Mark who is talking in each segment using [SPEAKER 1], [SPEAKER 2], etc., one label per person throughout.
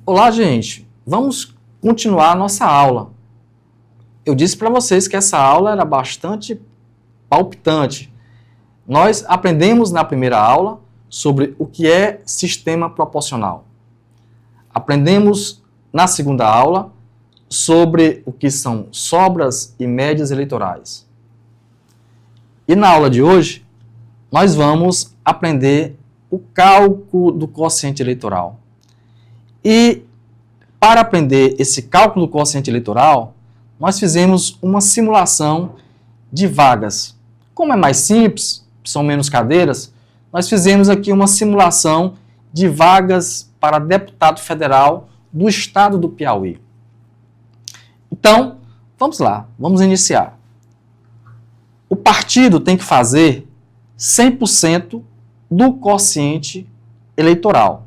[SPEAKER 1] Olá, gente. Vamos continuar a nossa aula. Eu disse para vocês que essa aula era bastante palpitante. Nós aprendemos na primeira aula sobre o que é sistema proporcional. Aprendemos na segunda aula sobre o que são sobras e médias eleitorais. E na aula de hoje, nós vamos aprender o cálculo do quociente eleitoral. E para aprender esse cálculo do quociente eleitoral, nós fizemos uma simulação de vagas. Como é mais simples, são menos cadeiras, nós fizemos aqui uma simulação de vagas para deputado federal do estado do Piauí. Então, vamos lá, vamos iniciar. O partido tem que fazer 100% do quociente eleitoral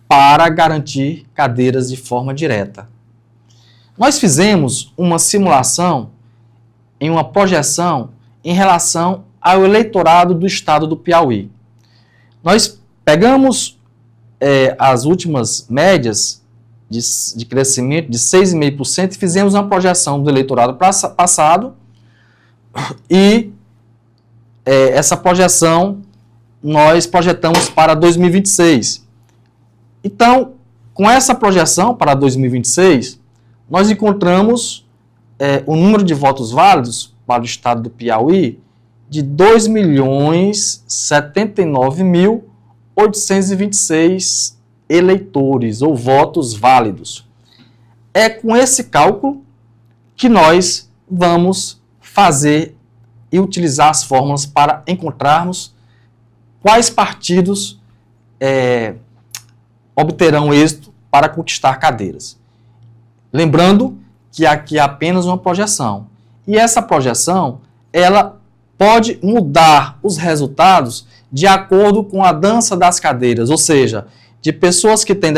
[SPEAKER 1] para garantir cadeiras de forma direta. Nós fizemos uma simulação em uma projeção em relação ao eleitorado do estado do Piauí. Nós pegamos as últimas médias de crescimento de 6,5% e fizemos uma projeção do eleitorado passado e essa projeção nós projetamos para 2026. Então, com essa projeção para 2026, nós encontramos o número de votos válidos para o estado do Piauí de 2.079.826 eleitores ou votos válidos. É com esse cálculo que nós vamos fazer e utilizar as fórmulas para encontrarmos quais partidos obterão êxito para conquistar cadeiras. Lembrando que aqui é apenas uma projeção. E essa projeção, ela pode mudar os resultados de acordo com a dança das cadeiras, ou seja, de pessoas que têm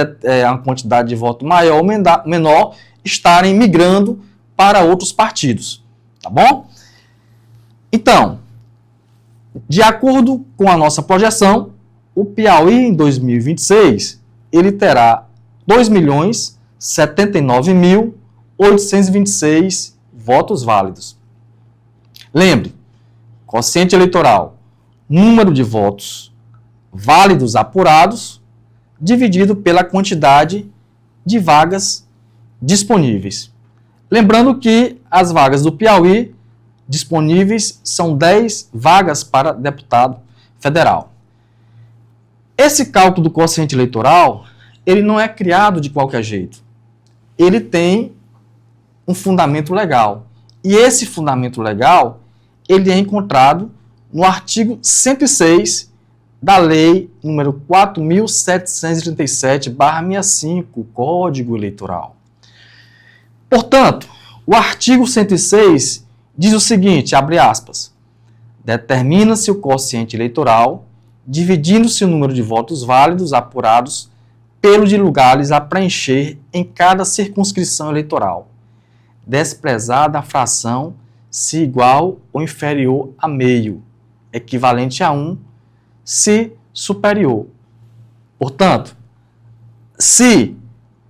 [SPEAKER 1] uma quantidade de voto maior ou menor estarem migrando para outros partidos. Tá bom? Então, de acordo com a nossa projeção, o Piauí em 2026, ele terá 2.079.826 votos válidos. Lembre, quociente eleitoral, número de votos válidos apurados, dividido pela quantidade de vagas disponíveis. Lembrando que as vagas do Piauí disponíveis são 10 vagas para deputado federal. Esse cálculo do quociente eleitoral, ele não é criado de qualquer jeito. Ele tem um fundamento legal. E esse fundamento legal, ele é encontrado no artigo 106 da Lei número 4.737/65, Código Eleitoral. Portanto, o artigo 106 diz o seguinte, abre aspas, determina-se o quociente eleitoral dividindo-se o número de votos válidos apurados pelo de lugares a preencher em cada circunscrição eleitoral, desprezada a fração se igual ou inferior a meio, equivalente a 1, se superior. Portanto, se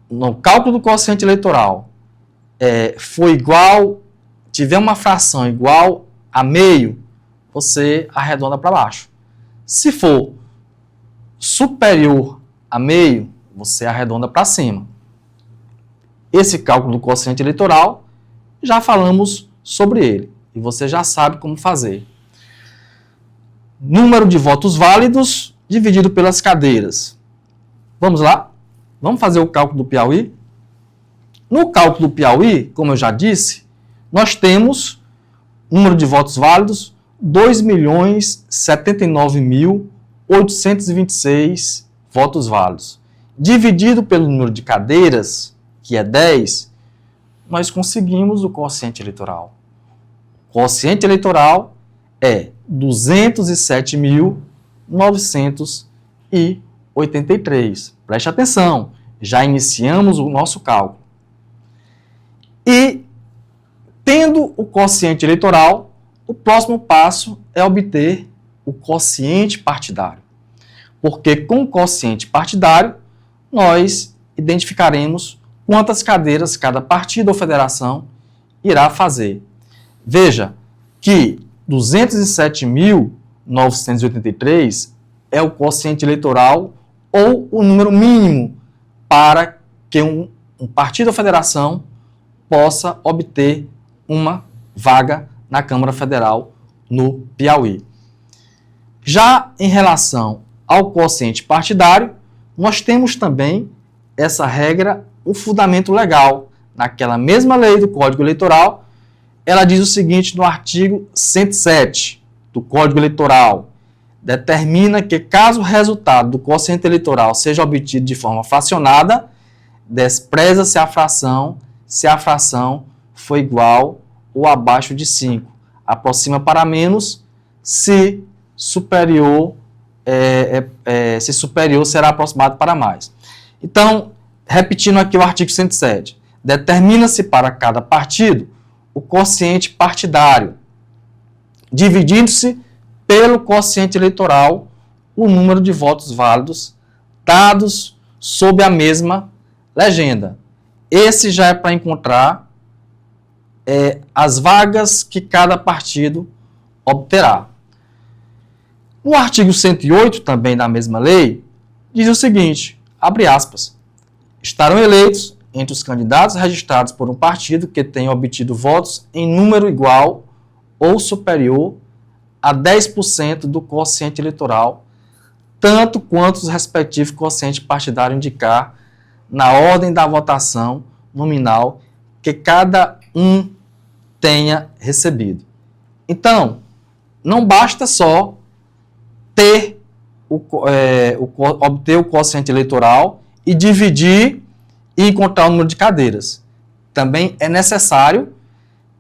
[SPEAKER 1] no cálculo do quociente eleitoral for igual, tiver uma fração igual a meio, você arredonda para baixo. Se for superior a meio, você arredonda para cima. Esse cálculo do quociente eleitoral, já falamos sobre ele. E você já sabe como fazer. Número de votos válidos dividido pelas cadeiras. Vamos lá? Vamos fazer o cálculo do Piauí? No cálculo do Piauí, como eu já disse, nós temos número de votos válidos 2.079.826 votos válidos. Dividido pelo número de cadeiras, que é 10, nós conseguimos o quociente eleitoral. O quociente eleitoral é 207.983. Preste atenção, já iniciamos o nosso cálculo. E, tendo o quociente eleitoral, o próximo passo é obter o quociente partidário. Porque com o quociente partidário, nós identificaremos quantas cadeiras cada partido ou federação irá fazer. Veja que 207.983 é o quociente eleitoral ou o número mínimo para que um partido ou federação possa obter uma vaga na Câmara Federal no Piauí. Já em relação ao quociente partidário, nós temos também essa regra, o fundamento legal. Naquela mesma lei do Código Eleitoral, ela diz o seguinte no artigo 107 do Código Eleitoral: determina que, caso o resultado do quociente eleitoral seja obtido de forma fracionada, despreza-se a fração se a fração for igual ou abaixo de 5. Aproxima para menos se superior será aproximado para mais. Então, repetindo aqui o artigo 107, determina-se para cada partido o quociente partidário, dividindo-se pelo quociente eleitoral o número de votos válidos dados sob a mesma legenda. Esse já é para encontrar as vagas que cada partido obterá. O artigo 108, também da mesma lei, diz o seguinte, abre aspas, estarão eleitos entre os candidatos registrados por um partido que tenha obtido votos em número igual ou superior a 10% do quociente eleitoral, tanto quanto os respectivos quocientes partidários indicar na ordem da votação nominal que cada um tenha recebido. Então, não basta só obter o quociente eleitoral e dividir e encontrar o número de cadeiras. Também é necessário,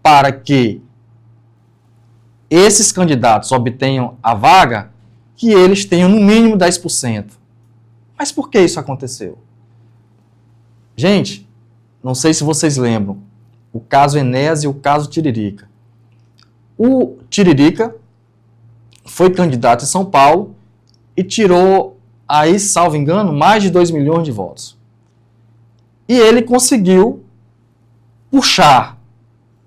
[SPEAKER 1] para que esses candidatos obtenham a vaga, que eles tenham no mínimo 10%. Mas por que isso aconteceu? Gente, não sei se vocês lembram, o caso Enéas e o caso Tiririca. O Tiririca foi candidato em São Paulo e tirou, aí, salvo engano, mais de 2 milhões de votos. E ele conseguiu puxar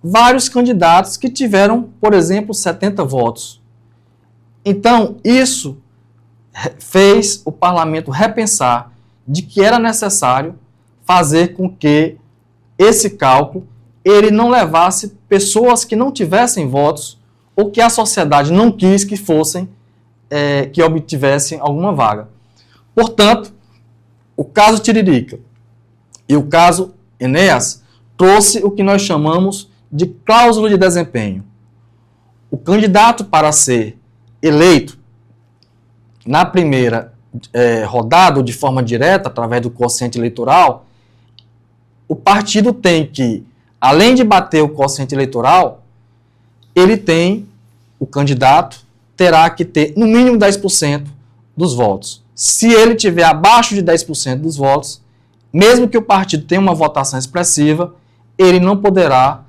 [SPEAKER 1] vários candidatos que tiveram, por exemplo, 70 votos. Então, isso fez o parlamento repensar de que era necessário fazer com que esse cálculo ele não levasse pessoas que não tivessem votos ou que a sociedade não quis que fossem, que obtivessem alguma vaga. Portanto, o caso Tiririca e o caso Enéas trouxe o que nós chamamos de cláusula de desempenho. O candidato, para ser eleito na primeira rodada, ou de forma direta, através do quociente eleitoral, o partido tem que, além de bater o quociente eleitoral, o candidato terá que ter no mínimo 10% dos votos. Se ele tiver abaixo de 10% dos votos, mesmo que o partido tenha uma votação expressiva, ele não poderá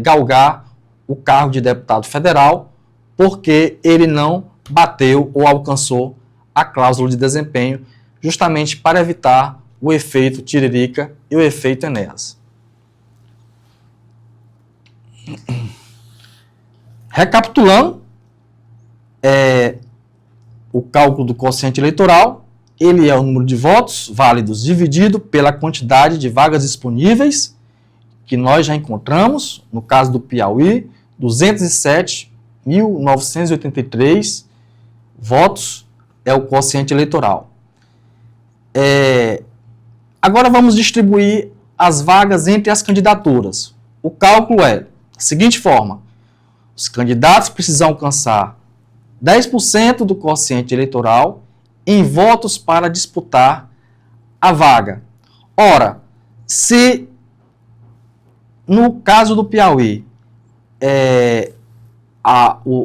[SPEAKER 1] galgar o cargo de deputado federal, porque ele não bateu ou alcançou a cláusula de desempenho, justamente para evitar o efeito Tiririca e o efeito Enéas. Recapitulando, o cálculo do quociente eleitoral, ele é o número de votos válidos dividido pela quantidade de vagas disponíveis, que nós já encontramos, no caso do Piauí, 207.983 votos é o quociente eleitoral. Agora vamos distribuir as vagas entre as candidaturas. O cálculo é da seguinte forma: os candidatos precisam alcançar 10% do quociente eleitoral em votos para disputar a vaga. Ora, se no caso do Piauí,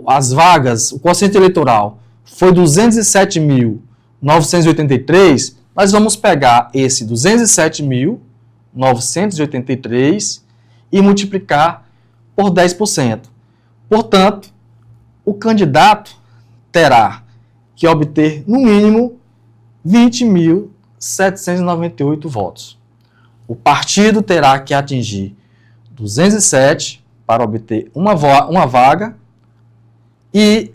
[SPEAKER 1] as vagas, o quociente eleitoral foi 207.983, nós vamos pegar esse 207.983 e multiplicar por 10%. Portanto, o candidato terá que obter, no mínimo, 20.100 2.798 votos. O partido terá que atingir 207 para obter uma vaga e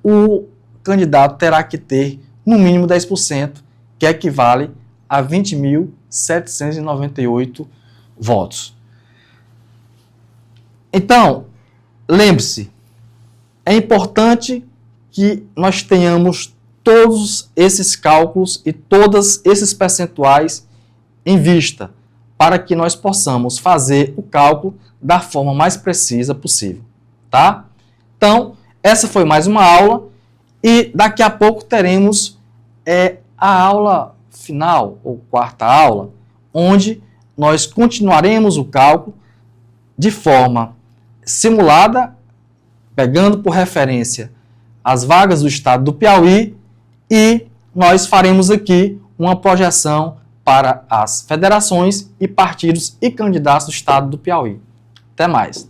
[SPEAKER 1] o candidato terá que ter no mínimo 10%, que equivale a 20.798 votos. Então, lembre-se, é importante que nós tenhamos todos esses cálculos e todos esses percentuais em vista, para que nós possamos fazer o cálculo da forma mais precisa possível, tá? Então, essa foi mais uma aula e daqui a pouco teremos a aula final, ou quarta aula, onde nós continuaremos o cálculo de forma simulada, pegando por referência as vagas do estado do Piauí, e nós faremos aqui uma projeção para as federações e partidos e candidatos do estado do Piauí. Até mais.